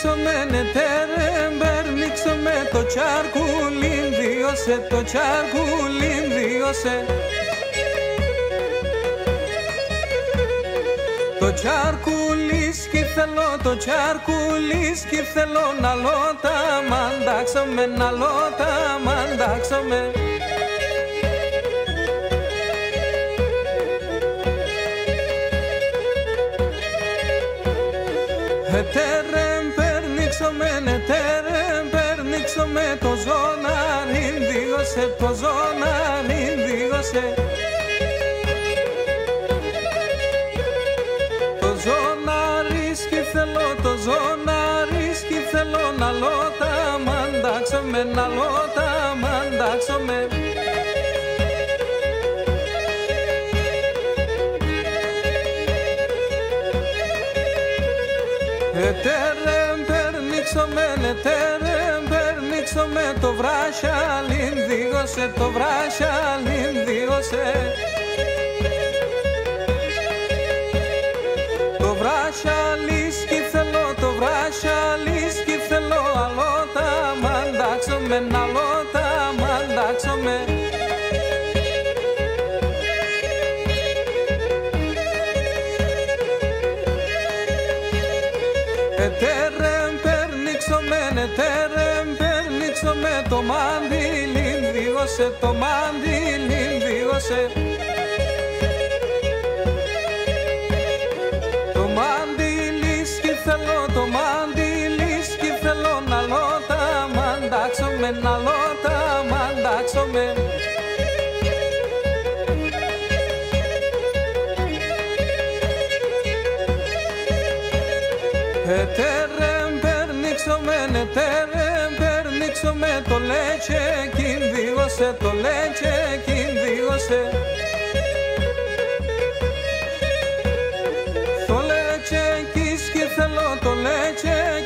περνίξομαι νετέρε, περνίξομαι το τσάρκουλιν διώσε, το τσάρκουλιν διώσε. Το τσάρκουλίσκι θέλω, το τσάρκουλίσκι θέλω να λώτα μαντάξομαι, να λώτα μαντάξομαι. Ετέρεμ περνίξομαι, ετέρεμ περνίξομαι το ζώναριν δίγωσε, το ζώναριν δίγωσε. Το ζώναρισκι θέλω, το ζώναρισκι θέλω να λώτα μαντάξομαι, να λώτα μαντάξομαι. Ετέρεμ περνίξομαι, ετέρεμ περνίξομαι το βράσιαλιν δίγωσε, το βράσιαλιν δίγωσε. Το βράσιαλίσκι θέλω, το βράσιαλίσκι θέλω αλώτα μαντάξομαι, να λώτα μαντάξομαι. Ετέρεμ περνίξομαι, ετέρεμ περνίξομαι το μάντιλιν δίγωσε, το μάντιλιν δίγωσε. Το μάντιλίσκι θέλω, το μάντιλίσκι θέλω να λώτα μαντάξομαι, να λώτα μαντάξομαι. Ετέρεμ περνίξομαι, ετέρεμ περνίξομαι το λέτσε κινδύωσε, το λέτσε κινδύωσε. Το λέτσε κίσκι θέλω, το λέτσε